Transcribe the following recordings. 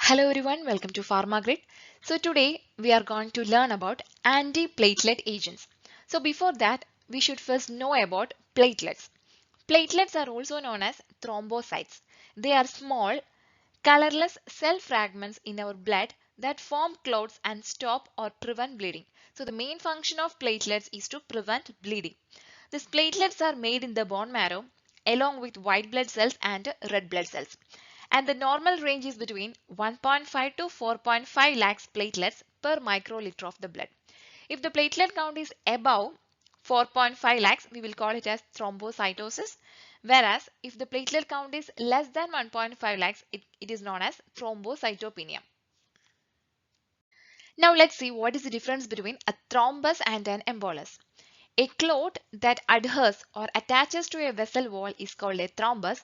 Hello everyone, welcome to PharmaGrid. So today we are going to learn about antiplatelet agents. So before that, we should first know about platelets. Platelets are also known as thrombocytes. They are small, colorless cell fragments in our blood that form clots and stop or prevent bleeding. So the main function of platelets is to prevent bleeding. These platelets are made in the bone marrow along with white blood cells and red blood cells. And the normal range is between 1.5 to 4.5 lakhs platelets per microliter of the blood. If the platelet count is above 4.5 lakhs, we will call it as thrombocytosis. Whereas if the platelet count is less than 1.5 lakhs, it is known as thrombocytopenia. Now let's see what is the difference between a thrombus and an embolus. A clot that adheres or attaches to a vessel wall is called a thrombus,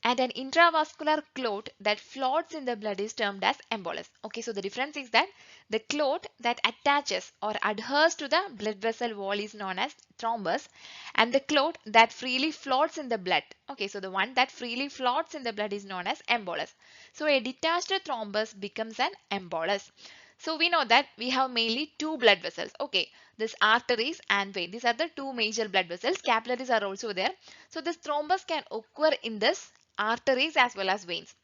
and an intravascular clot that floats in the blood is termed as embolus. Okay, so the difference is that the clot that attaches or adheres to the blood vessel wall is known as thrombus, and the clot that freely floats in the blood. Okay, so the one that freely floats in the blood is known as embolus. So a detached thrombus becomes an embolus. So we know that we have mainly two blood vessels. Okay, this arteries and vein. These are the two major blood vessels. Capillaries are also there. So this thrombus can occur in this arteries as well as veins.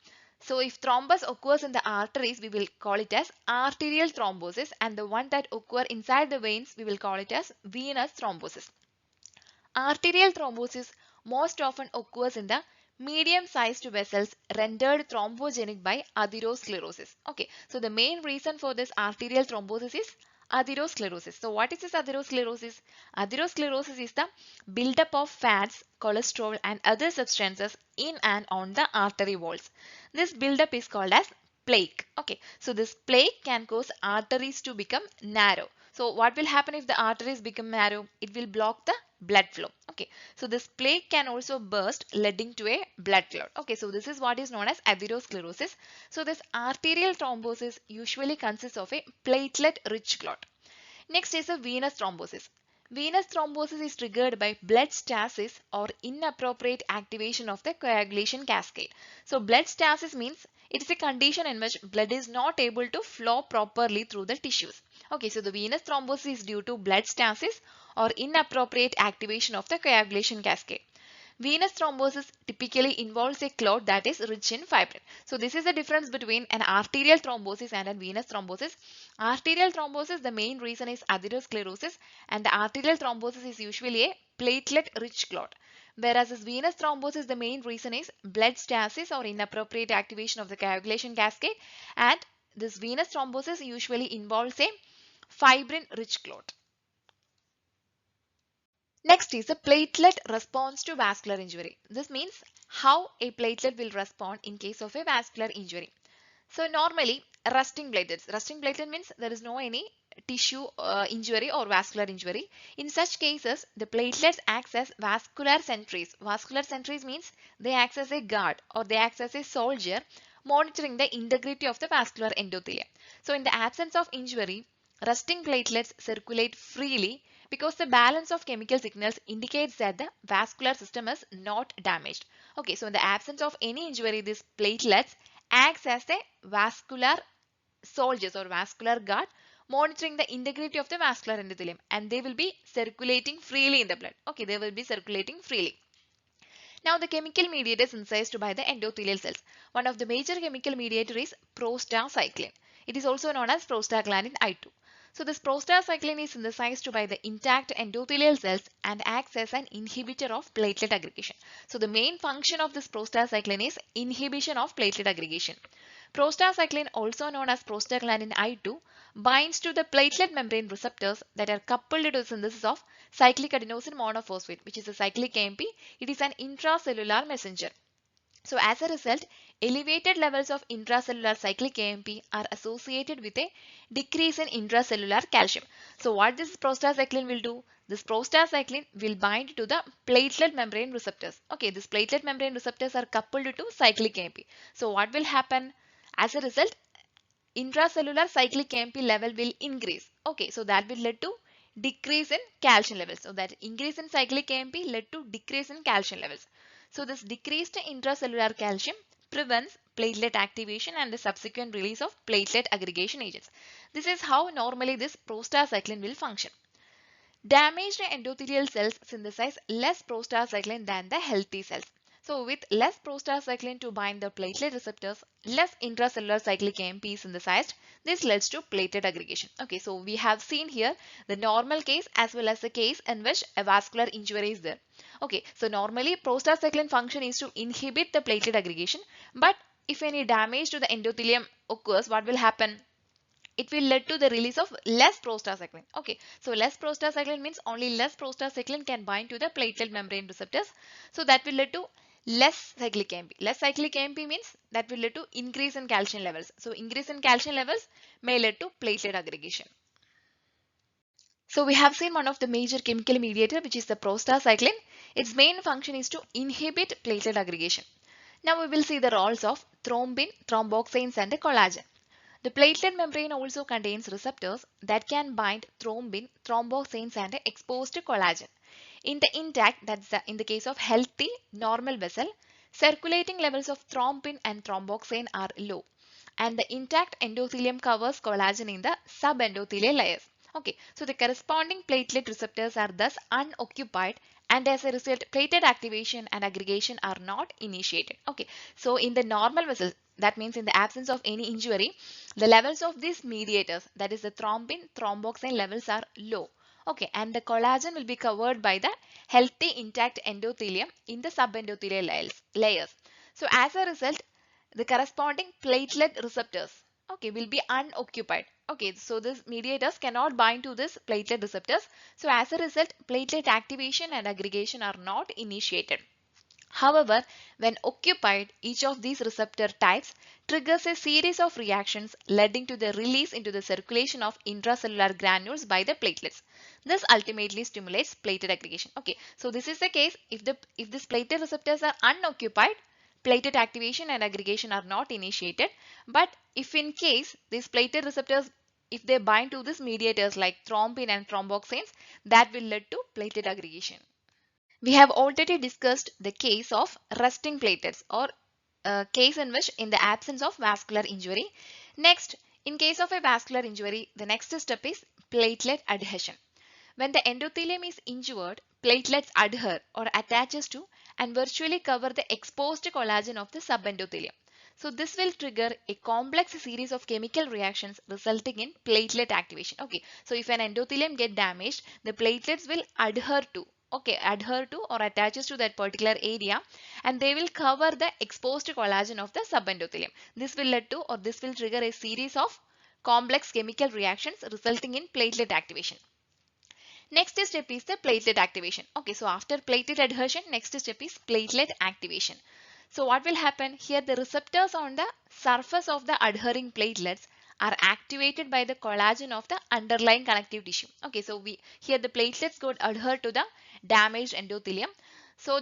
So if thrombus occurs in the arteries, we will call it as arterial thrombosis, and the one that occur inside the veins, we will call it as venous thrombosis. Arterial thrombosis most often occurs in the medium-sized vessels rendered thrombogenic by atherosclerosis. Okay, so the main reason for this arterial thrombosis is atherosclerosis. So what is this atherosclerosis? Atherosclerosis is the buildup of fats, cholesterol and other substances in and on the artery walls. This buildup is called as plaque. Okay, so this plaque can cause arteries to become narrow. So what will happen if the arteries become narrow? It will block the blood flow. Okay, so this plaque can also burst, leading to a blood clot. Okay, so this is what is known as atherosclerosis. So this arterial thrombosis usually consists of a platelet rich clot. Next is a venous thrombosis. Venous thrombosis is triggered by blood stasis or inappropriate activation of the coagulation cascade. So blood stasis means it is a condition in which blood is not able to flow properly through the tissues. Okay, so the venous thrombosis is due to blood stasis or inappropriate activation of the coagulation cascade. Venous thrombosis typically involves a clot that is rich in fibrin. So this is the difference between an arterial thrombosis and a venous thrombosis. Arterial thrombosis, the main reason is atherosclerosis, and the arterial thrombosis is usually a platelet-rich clot. Whereas this venous thrombosis, the main reason is blood stasis or inappropriate activation of the coagulation cascade, and this venous thrombosis usually involves a fibrin-rich clot. Next is a platelet response to vascular injury. This means how a platelet will respond in case of a vascular injury. So normally resting platelets. Resting platelet means there is no any tissue injury or vascular injury. In such cases, the platelets acts as vascular sentries. Vascular sentries means they act as a guard or they act as a soldier monitoring the integrity of the vascular endothelium. So in the absence of injury, resting platelets circulate freely because the balance of chemical signals indicates that the vascular system is not damaged. Okay, so in the absence of any injury, these platelets acts as a vascular soldiers or vascular guard monitoring the integrity of the vascular endothelium, and they will be circulating freely in the blood. Okay, they will be circulating freely. Now the chemical mediator is synthesized by the endothelial cells. One of the major chemical mediator is prostacyclin. It is also known as prostaglandin I2. So this prostacyclin is synthesized by the intact endothelial cells and acts as an inhibitor of platelet aggregation. So the main function of this prostacyclin is inhibition of platelet aggregation. Prostacyclin, also known as prostaglandin I2, binds to the platelet membrane receptors that are coupled to the synthesis of cyclic adenosine monophosphate, which is a cyclic AMP. It is an intracellular messenger. So as a result, elevated levels of intracellular cyclic AMP are associated with a decrease in intracellular calcium. So what this prostacyclin will do? This prostacyclin will bind to the platelet membrane receptors. Okay, these platelet membrane receptors are coupled to cyclic AMP. So what will happen? As a result, intracellular cyclic AMP level will increase. Okay, so that will lead to decrease in calcium levels. So that increase in cyclic AMP led to decrease in calcium levels. So this decreased intracellular calcium prevents platelet activation and the subsequent release of platelet aggregation agents. This is how normally this prostacyclin will function. Damaged endothelial cells synthesize less prostacyclin than the healthy cells. So with less prostacyclin to bind the platelet receptors, less intracellular cyclic AMP is synthesized. This leads to platelet aggregation. Okay, so we have seen here the normal case as well as the case in which a vascular injury is there. Okay, so normally prostacyclin function is to inhibit the platelet aggregation, but if any damage to the endothelium occurs, what will happen? It will lead to the release of less prostacyclin. Okay, so less prostacyclin means only less prostacyclin can bind to the platelet membrane receptors. So that will lead to less cyclic AMP. Less cyclic AMP means that will lead to increase in calcium levels. So increase in calcium levels may lead to platelet aggregation. So we have seen one of the major chemical mediator, which is the prostacyclin. Its main function is to inhibit platelet aggregation. Now we will see the roles of thrombin, thromboxanes and collagen. The platelet membrane also contains receptors that can bind thrombin, thromboxanes and exposed collagen. In the intact, that's in the case of healthy normal vessel, circulating levels of thrombin and thromboxane are low, and the intact endothelium covers collagen in the subendothelial layers. Okay, so the corresponding platelet receptors are thus unoccupied, and as a result platelet activation and aggregation are not initiated. Okay, so in the normal vessel, that means in the absence of any injury, the levels of these mediators, that is the thrombin, thromboxane levels are low. Okay, and the collagen will be covered by the healthy intact endothelium in the subendothelial layers. So as a result, the corresponding platelet receptors, okay, will be unoccupied. Okay, so these mediators cannot bind to this platelet receptors. So as a result, platelet activation and aggregation are not initiated. However, when occupied, each of these receptor types triggers a series of reactions leading to the release into the circulation of intracellular granules by the platelets. This ultimately stimulates platelet aggregation. Okay, so this is the case if these platelet receptors are unoccupied, platelet activation and aggregation are not initiated. But if in case these platelet receptors, if they bind to these mediators like thrombin and thromboxanes, that will lead to platelet aggregation. We have already discussed the case of resting platelets, or a case in which in the absence of vascular injury. Next, in case of a vascular injury, the next step is platelet adhesion. When the endothelium is injured, platelets adhere or attaches to and virtually cover the exposed collagen of the subendothelium. So this will trigger a complex series of chemical reactions resulting in platelet activation. Okay, so if an endothelium get damaged, the platelets will adhere to or attaches to that particular area, and they will cover the exposed collagen of the subendothelium. This will trigger a series of complex chemical reactions resulting in platelet activation. Next step is the platelet activation. Okay, so after platelet adhesion, next step is platelet activation. So what will happen here? The receptors on the surface of the adhering platelets are activated by the collagen of the underlying connective tissue. Okay, so here the platelets could adhere to the damaged endothelium. So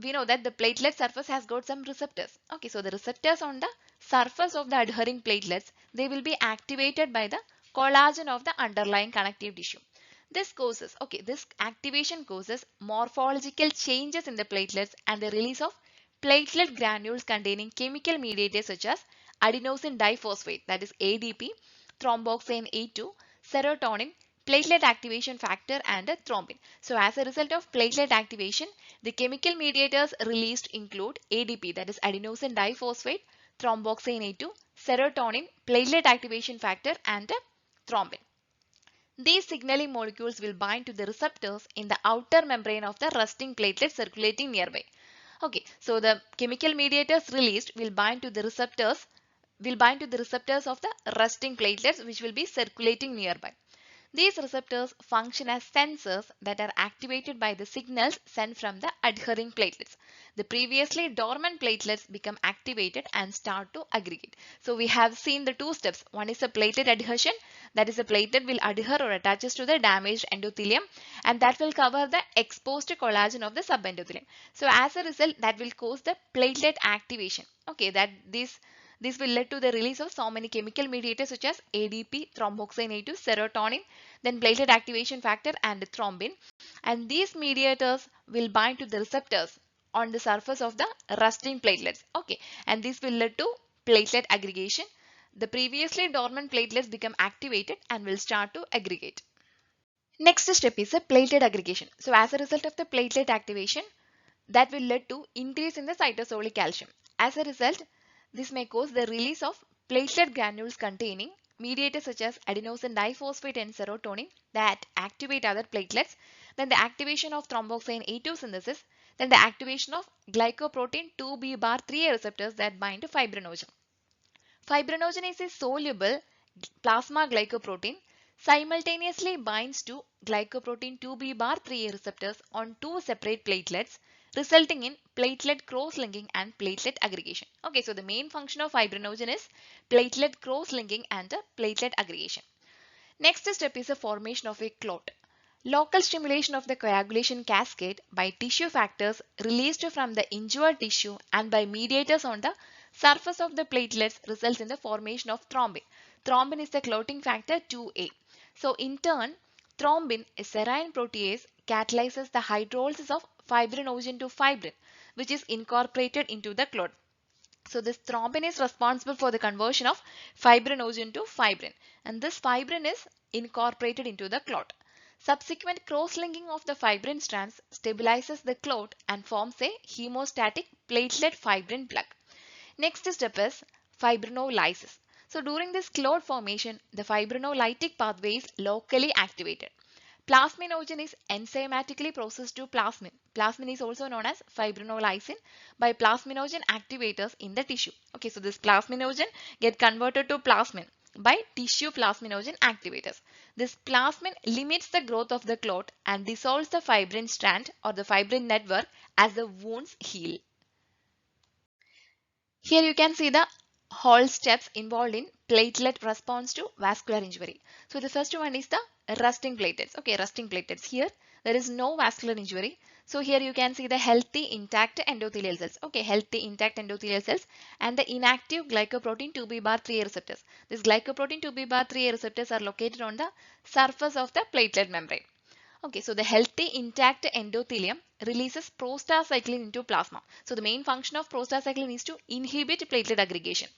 we know that the platelet surface has got some receptors. Okay, so the receptors on the surface of the adhering platelets, they will be activated by the collagen of the underlying connective tissue. This activation causes morphological changes in the platelets and the release of platelet granules containing chemical mediators such as adenosine diphosphate, that is ADP, thromboxane A2, serotonin, platelet activation factor and thrombin. So as a result of platelet activation, the chemical mediators released include ADP, that is adenosine diphosphate, thromboxane A2, serotonin, platelet activation factor and thrombin. These signaling molecules will bind to the receptors in the outer membrane of the resting platelet circulating nearby. Okay, so the chemical mediators released will bind to the receptors of the resting platelets which will be circulating nearby. These receptors function as sensors that are activated by the signals sent from the adhering platelets. The previously dormant platelets become activated and start to aggregate. So we have seen the two steps. One is a platelet adhesion, that is a platelet will adhere or attaches to the damaged endothelium, and that will cover the exposed collagen of the subendothelium. So as a result, that will cause the platelet activation. Okay, this will lead to the release of so many chemical mediators such as ADP, thromboxane A2, serotonin, then platelet activation factor and thrombin. And these mediators will bind to the receptors on the surface of the resting platelets. Okay, and this will lead to platelet aggregation. The previously dormant platelets become activated and will start to aggregate. Next step is a platelet aggregation. So as a result of the platelet activation, that will lead to increase in the cytosolic calcium. As a result, this may cause the release of platelet granules containing mediators such as adenosine diphosphate and serotonin that activate other platelets, then the activation of thromboxane A2 synthesis, then the activation of glycoprotein 2B bar 3A receptors that bind to fibrinogen. Fibrinogen is a soluble plasma glycoprotein simultaneously binds to glycoprotein 2B bar 3A receptors on two separate platelets, resulting in platelet cross-linking and platelet aggregation. Okay, so the main function of fibrinogen is platelet cross-linking and platelet aggregation. Next step is the formation of a clot. Local stimulation of the coagulation cascade by tissue factors released from the injured tissue and by mediators on the surface of the platelets results in the formation of thrombin. Thrombin is the clotting factor 2A. So in turn, thrombin, a serine protease, catalyzes the hydrolysis of fibrinogen to fibrin, which is incorporated into the clot. So this thrombin is responsible for the conversion of fibrinogen to fibrin, and this fibrin is incorporated into the clot. Subsequent cross-linking of the fibrin strands stabilizes the clot and forms a hemostatic platelet fibrin plug. Next step is fibrinolysis. So during this clot formation, the fibrinolytic pathway is locally activated. Plasminogen is enzymatically processed to plasmin. Plasmin is also known as fibrinolysin by plasminogen activators in the tissue. Okay, so this plasminogen get converted to plasmin by tissue plasminogen activators. This plasmin limits the growth of the clot and dissolves the fibrin strand or the fibrin network as the wounds heal. Here you can see the whole steps involved in platelet response to vascular injury. So the first one is the resting platelets. Okay, resting platelets. Here there is no vascular injury. So here you can see the healthy intact endothelial cells. Okay, healthy intact endothelial cells and the inactive glycoprotein 2B bar 3A receptors. This glycoprotein 2B bar 3A receptors are located on the surface of the platelet membrane. Okay, so the healthy intact endothelium releases prostacyclin into plasma. So the main function of prostacyclin is to inhibit platelet aggregation.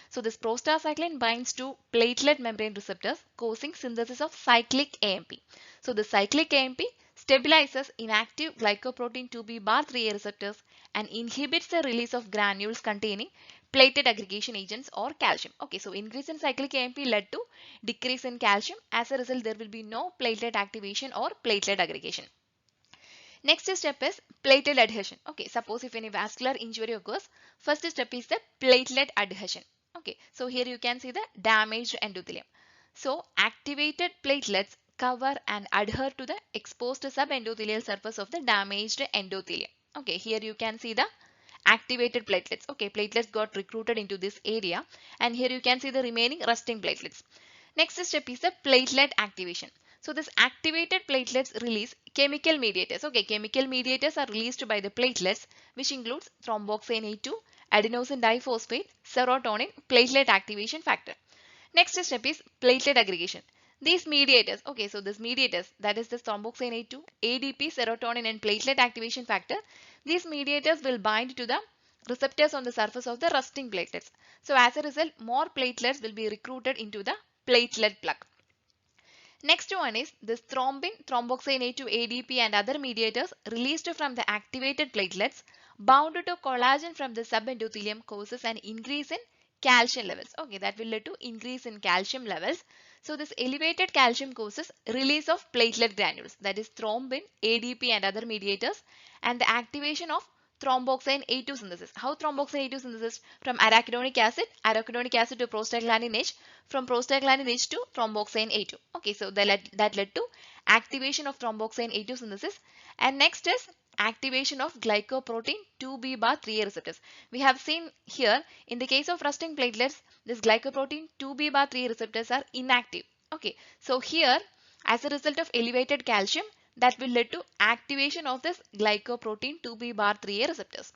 So this prostacyclin binds to platelet membrane receptors causing synthesis of cyclic AMP. So the cyclic AMP stabilizes inactive glycoprotein 2B bar 3A receptors and inhibits the release of granules containing platelet aggregation agents or calcium. Okay, so increase in cyclic AMP led to decrease in calcium. As a result, there will be no platelet activation or platelet aggregation. Next step is platelet adhesion. Okay, suppose if any vascular injury occurs, first step is the platelet adhesion. Okay, so here you can see the damaged endothelium. So activated platelets cover and adhere to the exposed subendothelial surface of the damaged endothelium. Okay, here you can see the activated platelets. Okay, platelets got recruited into this area and here you can see the remaining resting platelets. Next step is the platelet activation. So this activated platelets release chemical mediators. Okay, chemical mediators are released by the platelets which includes thromboxane A2, adenosine diphosphate, serotonin, platelet activation factor. Next step is platelet aggregation. These mediators, okay, so this mediators, that is the thromboxane A2, ADP, serotonin and platelet activation factor, these mediators will bind to the receptors on the surface of the resting platelets. So as a result, more platelets will be recruited into the platelet plug. Next one is this thrombin, thromboxane A2, ADP and other mediators released from the activated platelets bound to collagen from the subendothelium causes an increase in calcium levels. Okay, that will lead to increase in calcium levels. So this elevated calcium causes release of platelet granules, that is thrombin, ADP and other mediators, and the activation of thromboxane A2 synthesis. How thromboxane A2 synthesis? From arachidonic acid to prostaglandin H, from prostaglandin H to thromboxane A2. Okay, so that led to activation of thromboxane A2 synthesis. And next is activation of glycoprotein 2B bar 3A receptors. We have seen here in the case of resting platelets, this glycoprotein 2B bar 3A receptors are inactive. Okay, so here as a result of elevated calcium, that will lead to activation of this glycoprotein 2B bar 3A receptors.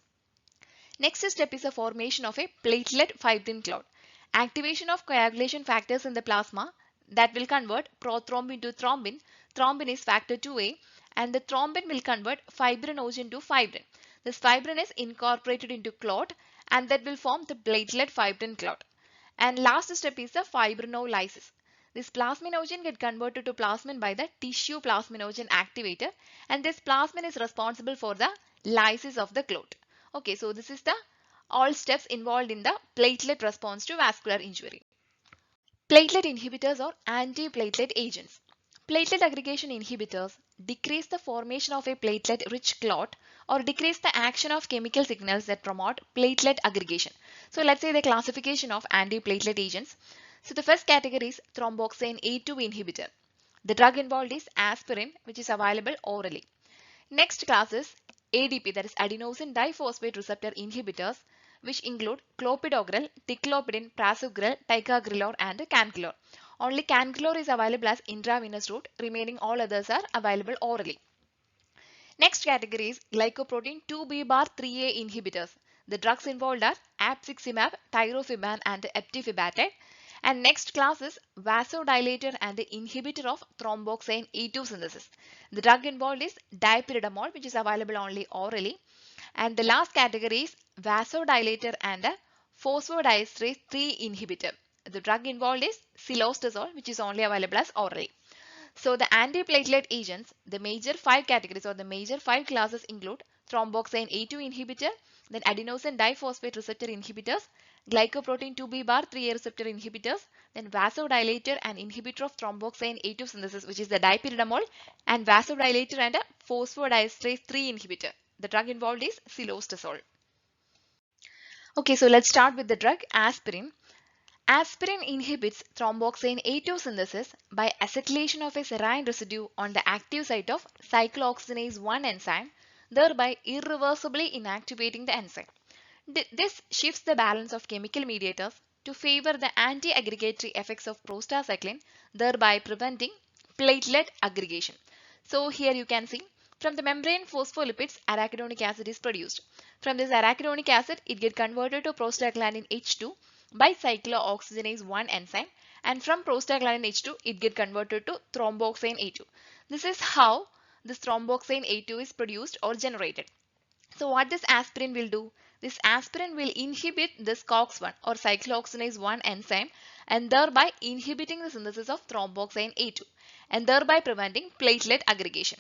Next step is the formation of a platelet fibrin clot. Activation of coagulation factors in the plasma that will convert prothrombin to thrombin. Thrombin is factor 2A and the thrombin will convert fibrinogen to fibrin. This fibrin is incorporated into clot and that will form the platelet fibrin clot. And last step is the fibrinolysis. This plasminogen get converted to plasmin by the tissue plasminogen activator, and this plasmin is responsible for the lysis of the clot. Okay, so this is the all steps involved in the platelet response to vascular injury. Platelet inhibitors or antiplatelet agents. Platelet aggregation inhibitors decrease the formation of a platelet-rich clot or decrease the action of chemical signals that promote platelet aggregation. So let's say the classification of antiplatelet agents. So the first category is thromboxane A2 inhibitor. The drug involved is aspirin, which is available orally. Next class is ADP, that is adenosine diphosphate receptor inhibitors, which include clopidogrel, ticlopidine, prasugrel, ticagrelor and canclor. Only canclor is available as intravenous route, remaining all others are available orally. Next category is glycoprotein 2B-3A inhibitors. The drugs involved are apixaban, tirofiban and eptifibatide. And next class is vasodilator and inhibitor of thromboxane E2 synthesis. The drug involved is dipyridamole, which is available only orally. And the last category is vasodilator and phosphodiesterase 3 inhibitor. The drug involved is cilostazol, which is only available as orally. So the antiplatelet agents, the major 5 categories or the major 5 classes include thromboxane A2 inhibitor, then adenosine diphosphate receptor inhibitors, glycoprotein 2B-3A receptor inhibitors, then vasodilator and inhibitor of thromboxane A2 synthesis, which is the dipyridamole, and vasodilator and a phosphodiesterase 3 inhibitor. The drug involved is cilostazol. Okay, so let's start with the drug aspirin. Aspirin inhibits thromboxane A2 synthesis by acetylation of a serine residue on the active site of cyclooxygenase 1 enzyme, thereby irreversibly inactivating the enzyme. This shifts the balance of chemical mediators to favor the anti-aggregatory effects of prostacyclin, thereby preventing platelet aggregation. So here you can see from the membrane phospholipids, arachidonic acid is produced. From this arachidonic acid, it gets converted to prostaglandin H2 by cyclooxygenase 1 enzyme, and from prostaglandin H2 it gets converted to thromboxane A2. This is how this thromboxane A2 is produced or generated. So what this aspirin will do? This aspirin will inhibit this COX-1 or cyclooxygenase 1 enzyme and thereby inhibiting the synthesis of thromboxane A2 and thereby preventing platelet aggregation.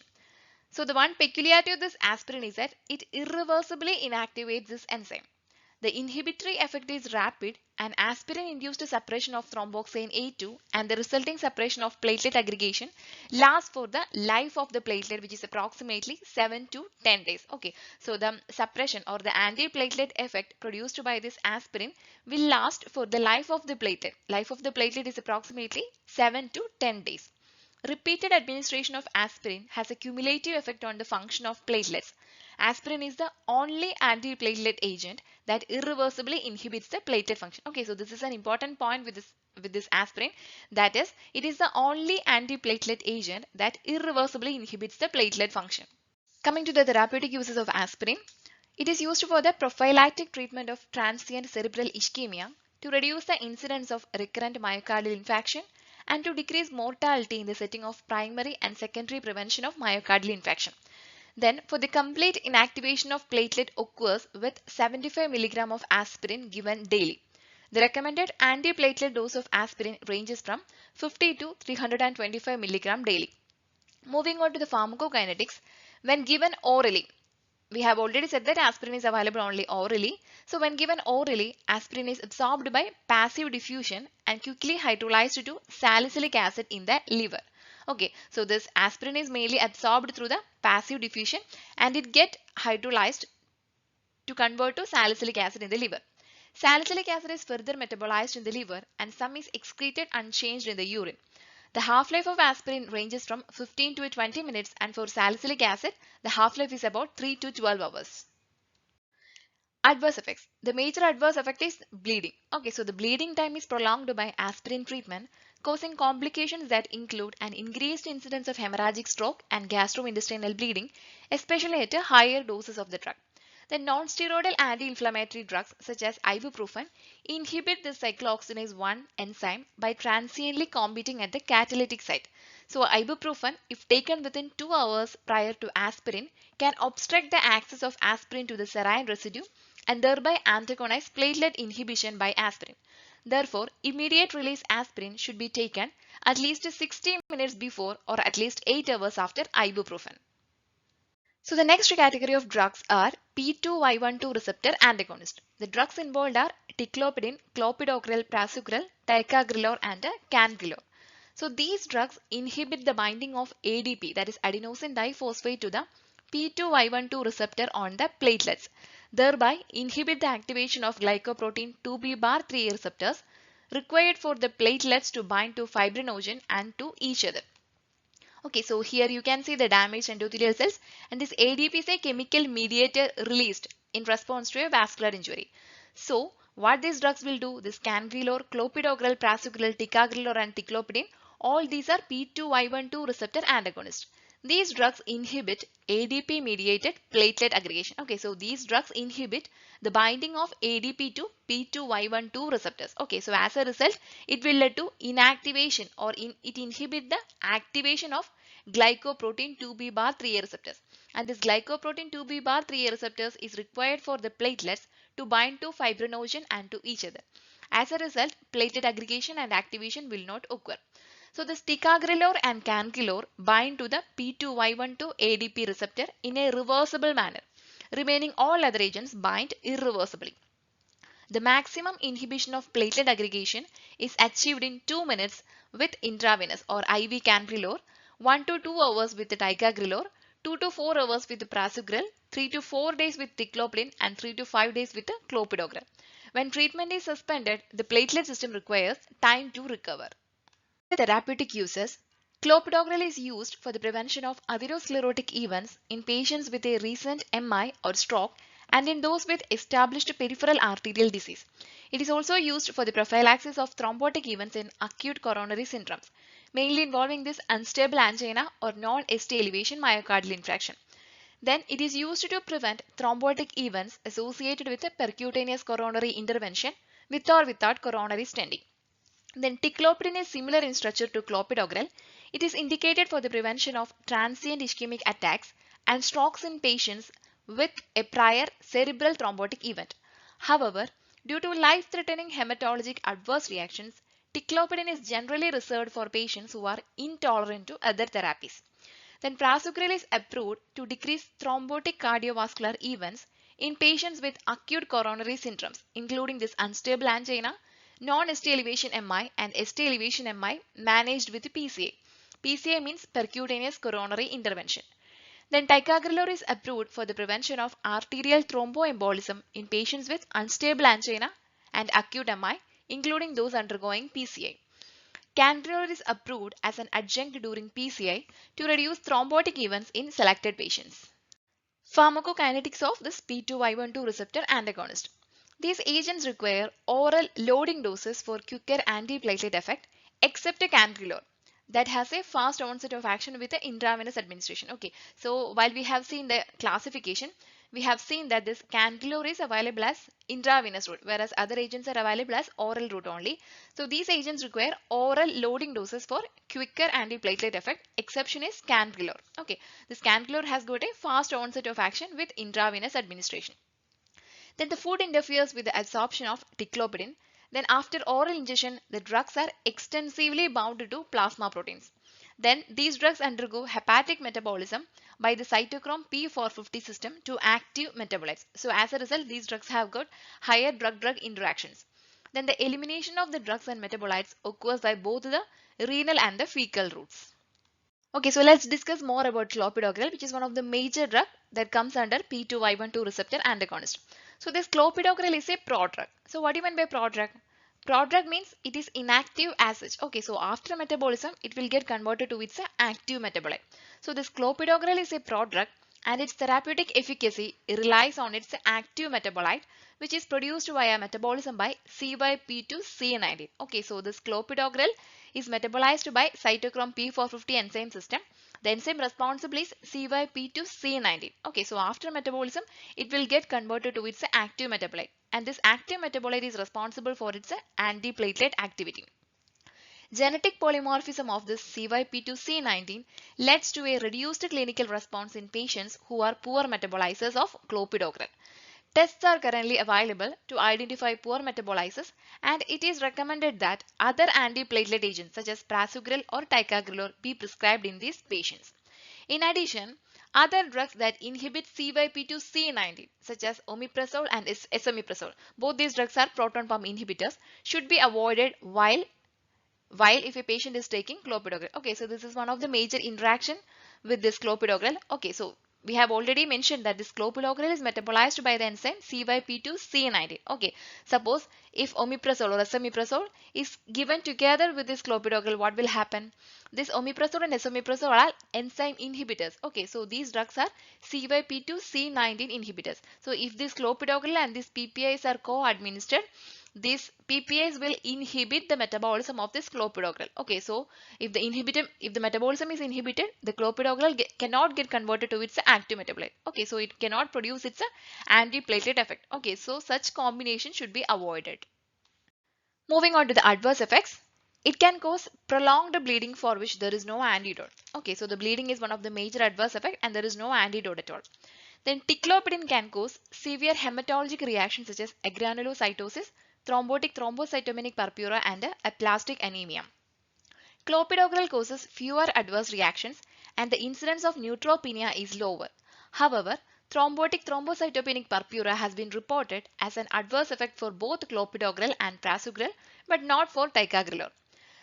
So the one peculiarity of this aspirin is that it irreversibly inactivates this enzyme. The inhibitory effect is rapid and aspirin-induced suppression of thromboxane A2 and the resulting suppression of platelet aggregation lasts for the life of the platelet, which is approximately 7 to 10 days. Okay, so the suppression or the antiplatelet effect produced by this aspirin will last for the life of the platelet. Life of the platelet is approximately 7 to 10 days. Repeated administration of aspirin has a cumulative effect on the function of platelets. Aspirin is the only antiplatelet agent that irreversibly inhibits the platelet function. Okay, so this is an important point with this aspirin. That is, it is the only antiplatelet agent that irreversibly inhibits the platelet function. Coming to the therapeutic uses of aspirin, it is used for the prophylactic treatment of transient cerebral ischemia to reduce the incidence of recurrent myocardial infarction and to decrease mortality in the setting of primary and secondary prevention of myocardial infarction. Then for the complete inactivation of platelet occurs with 75 mg of aspirin given daily. The recommended antiplatelet dose of aspirin ranges from 50 to 325 mg daily. Moving on to the pharmacokinetics, when given orally, we have already said that aspirin is available only orally. So when given orally, aspirin is absorbed by passive diffusion and quickly hydrolyzed to salicylic acid in the liver. Okay, so this aspirin is mainly absorbed through the passive diffusion and it gets hydrolyzed to convert to salicylic acid in the liver. Salicylic acid is further metabolized in the liver and some is excreted unchanged in the urine. The half-life of aspirin ranges from 15 to 20 minutes and for salicylic acid, the half-life is about 3 to 12 hours. Adverse effects. The major adverse effect is bleeding. Okay, so the bleeding time is prolonged by aspirin treatment, causing complications that include an increased incidence of hemorrhagic stroke and gastrointestinal bleeding, especially at higher doses of the drug. The non-steroidal anti-inflammatory drugs such as ibuprofen inhibit the cyclooxygenase 1 enzyme by transiently competing at the catalytic site. So ibuprofen, if taken within 2 hours prior to aspirin, can obstruct the access of aspirin to the serine residue and thereby antagonize platelet inhibition by aspirin. Therefore, immediate release aspirin should be taken at least 60 minutes before or at least 8 hours after ibuprofen. So the next category of drugs are P2Y12 receptor antagonists. The drugs involved are ticlopidine, clopidogrel, prasugrel, ticagrelor and cangrelor. So these drugs inhibit the binding of ADP, that is adenosine diphosphate, to the P2Y12 receptor on the platelets, thereby inhibit the activation of glycoprotein 2B bar 3A receptors required for the platelets to bind to fibrinogen and to each other. Okay, so here you can see the damaged endothelial cells, and this ADP is a chemical mediator released in response to a vascular injury. So what these drugs will do, this cangrelor, clopidogrel, prasugrel, ticagrelor and ticlopidine, all these are P2Y12 receptor antagonists. These drugs inhibit ADP mediated platelet aggregation. Okay, so these drugs inhibit the binding of ADP to P2Y12 receptors. Okay, so as a result, it will lead to inactivation or it inhibit the activation of glycoprotein 2B bar 3A receptors. And this glycoprotein 2B bar 3A receptors is required for the platelets to bind to fibrinogen and to each other. As a result, platelet aggregation and activation will not occur. So the ticagrelor and cangrelor bind to the P2Y12 ADP receptor in a reversible manner. Remaining all other agents bind irreversibly. The maximum inhibition of platelet aggregation is achieved in 2 minutes with intravenous or IV cangrelor, 1 to 2 hours with the ticagrelor, 2 to 4 hours with the prasugrel, 3 to 4 days with ticlopidine and 3 to 5 days with the clopidogrel. When treatment is suspended, the platelet system requires time to recover. Therapeutic uses. Clopidogrel is used for the prevention of atherosclerotic events in patients with a recent MI or stroke and in those with established peripheral arterial disease. It is also used for the prophylaxis of thrombotic events in acute coronary syndromes, mainly involving this unstable angina or non-ST elevation myocardial infarction. Then it is used to prevent thrombotic events associated with a percutaneous coronary intervention with or without coronary stenting. Then ticlopidine is similar in structure to clopidogrel. It is indicated for the prevention of transient ischemic attacks and strokes in patients with a prior cerebral thrombotic event. However, due to life-threatening hematologic adverse reactions, ticlopidine is generally reserved for patients who are intolerant to other therapies. Then prasugrel is approved to decrease thrombotic cardiovascular events in patients with acute coronary syndromes, including this unstable angina, non-ST elevation MI and ST elevation MI managed with PCA. PCA means percutaneous coronary intervention. Then ticagrelor is approved for the prevention of arterial thromboembolism in patients with unstable angina and acute MI, including those undergoing PCA. Cangrelor is approved as an adjunct during PCI to reduce thrombotic events in selected patients. Pharmacokinetics of this P2Y12 receptor antagonist. These agents require oral loading doses for quicker antiplatelet effect except a cangrelor that has a fast onset of action with the intravenous administration. Okay, so while we have seen the classification, we have seen that this cangrelor is available as intravenous route, whereas other agents are available as oral route only. So these agents require oral loading doses for quicker antiplatelet effect. Exception is cangrelor. Okay, this cangrelor has got a fast onset of action with intravenous administration. Then the food interferes with the absorption of ticlopidine. Then after oral ingestion, the drugs are extensively bound to plasma proteins. Then these drugs undergo hepatic metabolism by the cytochrome P450 system to active metabolites. So as a result, these drugs have got higher drug-drug interactions. Then the elimination of the drugs and metabolites occurs by both the renal and the fecal routes. Okay, so let's discuss more about clopidogrel, which is one of the major drugs that comes under P2Y12 receptor antagonist. So this clopidogrel is a prodrug. So what do you mean by prodrug? Prodrug means it is inactive as such. Okay, so after metabolism, it will get converted to its active metabolite. So this clopidogrel is a prodrug and its therapeutic efficacy relies on its active metabolite, which is produced via metabolism by CYP2C19. Okay, so this clopidogrel is metabolized by cytochrome P450 enzyme system. The enzyme responsible is CYP2C19. Okay, so after metabolism, it will get converted to its active metabolite. And this active metabolite is responsible for its antiplatelet activity. Genetic polymorphism of this CYP2C19 leads to a reduced clinical response in patients who are poor metabolizers of clopidogrel. Tests are currently available to identify poor metabolizers, and it is recommended that other antiplatelet agents such as prasugrel or ticagrelor be prescribed in these patients. In addition, other drugs that inhibit CYP2C19 such as omeprazole and esomeprazole, both these drugs are proton pump inhibitors, should be avoided while if a patient is taking clopidogrel. Okay, so this is one of the major interaction with this clopidogrel. Okay, so we have already mentioned that this clopidogrel is metabolized by the enzyme CYP2C19. Okay, suppose if omeprazole or esomeprazole is given together with this clopidogrel, what will happen? This omeprazole and esomeprazole are enzyme inhibitors. Okay, so these drugs are CYP2C19 inhibitors. So if this clopidogrel and these PPIs are co-administered, these PPIs will inhibit the metabolism of this clopidogrel. Okay, so if the metabolism is inhibited, the clopidogrel cannot get converted to its active metabolite. Okay, so it cannot produce its antiplatelet effect. Okay, so such combination should be avoided. Moving on to the adverse effects. It can cause prolonged bleeding for which there is no antidote. Okay, so the bleeding is one of the major adverse effects and there is no antidote at all. Then ticlopidin can cause severe hematologic reactions such as agranulocytosis, thrombotic thrombocytopenic purpura and aplastic anemia. Clopidogrel causes fewer adverse reactions and the incidence of neutropenia is lower. However, thrombotic thrombocytopenic purpura has been reported as an adverse effect for both clopidogrel and prasugrel but not for ticagrelor.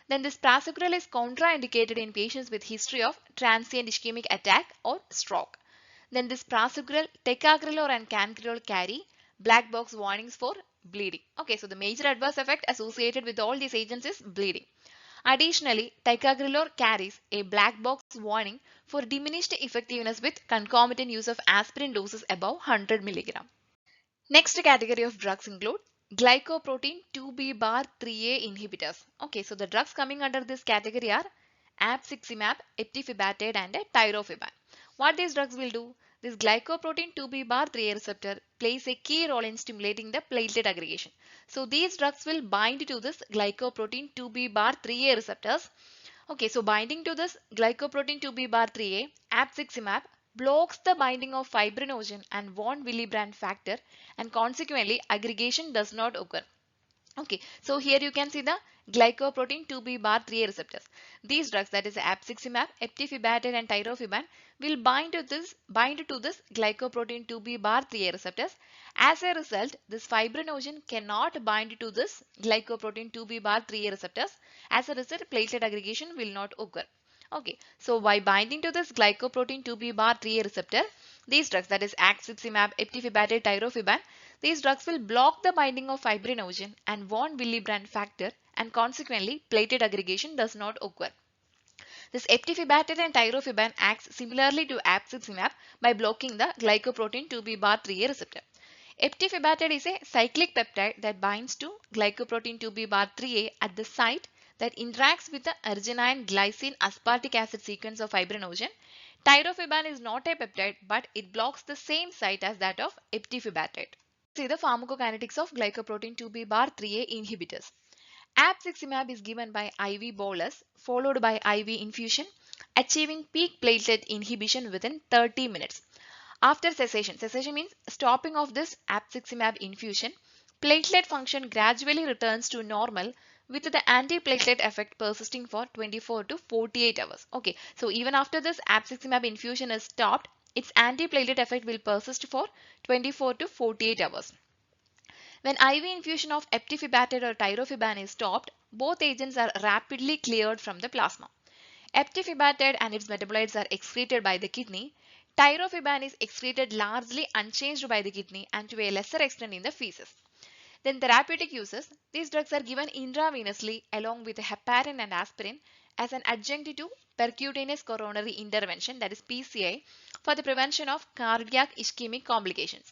Then this prasugrel is contraindicated in patients with history of transient ischemic attack or stroke. Then this prasugrel, ticagrelor and cangrelor carry black box warnings for bleeding. Okay, so the major adverse effect associated with all these agents is bleeding. Additionally, ticagrelor carries a black box warning for diminished effectiveness with concomitant use of aspirin doses above 100 mg. Next category of drugs include glycoprotein 2B bar 3A inhibitors. Okay, so the drugs coming under this category are abciximab, eptifibatide and tirofiban. What these drugs will do? This glycoprotein 2B bar 3A receptor plays a key role in stimulating the platelet aggregation. So these drugs will bind to this glycoprotein 2B bar 3A receptors. Okay, so binding to this glycoprotein 2B bar 3A, abciximab blocks the binding of fibrinogen and von Willebrand factor and consequently aggregation does not occur. Okay, so here you can see the glycoprotein 2B bar 3A receptors. These drugs, that is abciximab, eptifibatide and tirofiban, will bind to this glycoprotein 2B bar 3A receptors. As a result, this fibrinogen cannot bind to this glycoprotein 2B bar 3A receptors. As a result, platelet aggregation will not occur. Okay, so by binding to this glycoprotein 2B bar 3A receptor, these drugs, that is abciximab, eptifibatide, tirofiban, these drugs will block the binding of fibrinogen and von Willebrand factor and consequently platelet aggregation does not occur. This eptifibatide and tirofiban acts similarly to abciximab by blocking the glycoprotein 2B bar 3A receptor. Eptifibatide is a cyclic peptide that binds to glycoprotein 2B bar 3A at the site that interacts with the arginine glycine aspartic acid sequence of fibrinogen. Tirofiban is not a peptide but it blocks the same site as that of eptifibatide. See the pharmacokinetics of glycoprotein 2B bar 3A inhibitors. Abciximab is given by IV bolus followed by IV infusion, achieving peak platelet inhibition within 30 minutes. After cessation means stopping of this abciximab infusion, platelet function gradually returns to normal with the antiplatelet effect persisting for 24 to 48 hours. Okay, so even after this abciximab infusion is stopped, its antiplatelet effect will persist for 24 to 48 hours. When IV infusion of eptifibatide or tirofiban is stopped, both agents are rapidly cleared from the plasma. Eptifibatide and its metabolites are excreted by the kidney. Tirofiban is excreted largely unchanged by the kidney and to a lesser extent in the feces. Then therapeutic uses, these drugs are given intravenously along with heparin and aspirin as an adjunct to percutaneous coronary intervention, that is PCI, for the prevention of cardiac ischemic complications.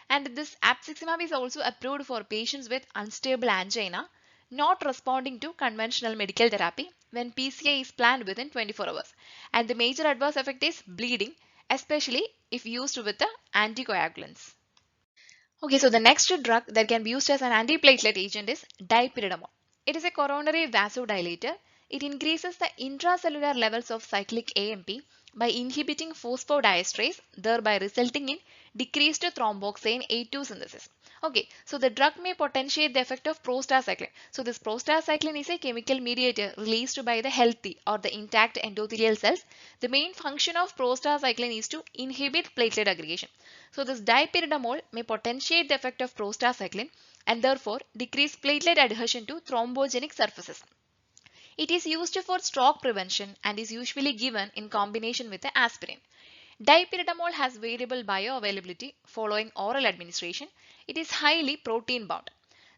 And this abciximab is also approved for patients with unstable angina not responding to conventional medical therapy when PCA is planned within 24 hours. And the major adverse effect is bleeding, especially if used with the anticoagulants. Okay, so the next drug that can be used as an antiplatelet agent is dipyridamole. It is a coronary vasodilator. It increases the intracellular levels of cyclic AMP by inhibiting phosphodiesterase, thereby resulting in decreased thromboxane A2 synthesis. Okay, so the drug may potentiate the effect of prostacyclin. So this prostacyclin is a chemical mediator released by the healthy or the intact endothelial cells. The main function of prostacyclin is to inhibit platelet aggregation. So this dipyridamole may potentiate the effect of prostacyclin and therefore decrease platelet adhesion to thrombogenic surfaces. It is used for stroke prevention and is usually given in combination with the aspirin. Dipyridamole has variable bioavailability following oral administration. It is highly protein bound.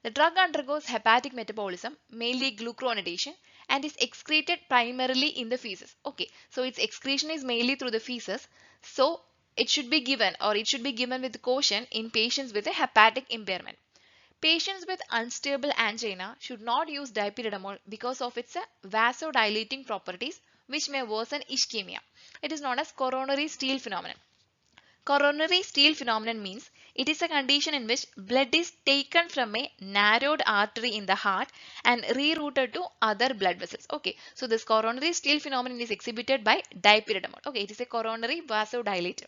The drug undergoes hepatic metabolism, mainly glucuronidation, and is excreted primarily in the feces. Okay, so its excretion is mainly through the feces. So it should be given with caution in patients with a hepatic impairment. Patients with unstable angina should not use dipyridamole because of its vasodilating properties which may worsen ischemia. It is known as coronary steal phenomenon. Coronary steal phenomenon means it is a condition in which blood is taken from a narrowed artery in the heart and rerouted to other blood vessels. Okay, so this coronary steal phenomenon is exhibited by dipyridamole. Okay, it is a coronary vasodilator.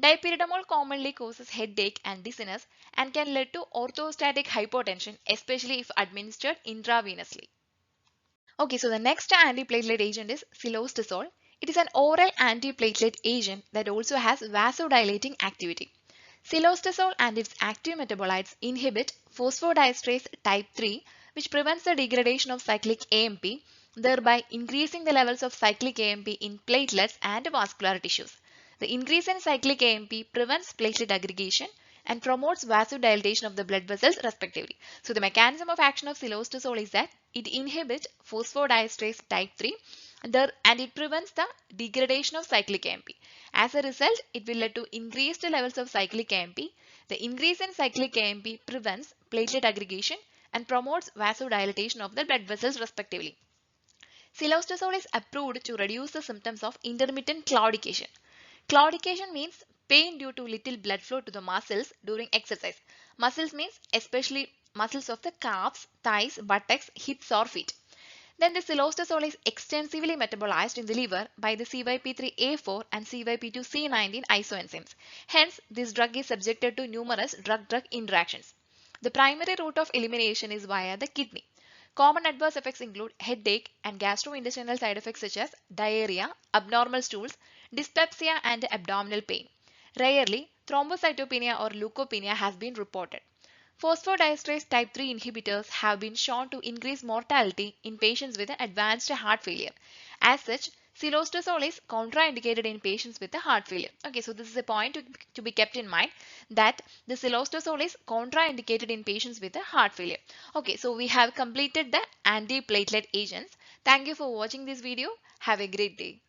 Dipyridamole commonly causes headache and dizziness and can lead to orthostatic hypotension, especially if administered intravenously. Okay, so the next antiplatelet agent is cilostazol. It is an oral antiplatelet agent that also has vasodilating activity. Cilostazol and its active metabolites inhibit phosphodiesterase type 3, which prevents the degradation of cyclic AMP, thereby increasing the levels of cyclic AMP in platelets and vascular tissues. The increase in cyclic AMP prevents platelet aggregation and promotes vasodilatation of the blood vessels respectively. So the mechanism of action of cilostazol is that it inhibits phosphodiesterase type 3 and it prevents the degradation of cyclic AMP. As a result, it will lead to increased levels of cyclic AMP. The increase in cyclic AMP prevents platelet aggregation and promotes vasodilatation of the blood vessels respectively. Cilostazol is approved to reduce the symptoms of intermittent claudication. Claudication means pain due to little blood flow to the muscles during exercise. Muscles means especially muscles of the calves, thighs, buttocks, hips or feet. Then the cilostazol is extensively metabolized in the liver by the CYP3A4 and CYP2C19 isoenzymes. Hence, this drug is subjected to numerous drug-drug interactions. The primary route of elimination is via the kidney. Common adverse effects include headache and gastrointestinal side effects such as diarrhea, abnormal stools, dyspepsia and abdominal pain. Rarely, thrombocytopenia or leukopenia has been reported. Phosphodiesterase type 3 inhibitors have been shown to increase mortality in patients with advanced heart failure. As such, cilostazol is contraindicated in patients with heart failure. Okay, so this is a point to be kept in mind that the cilostazol is contraindicated in patients with heart failure. Okay, so we have completed the antiplatelet agents. Thank you for watching this video. Have a great day.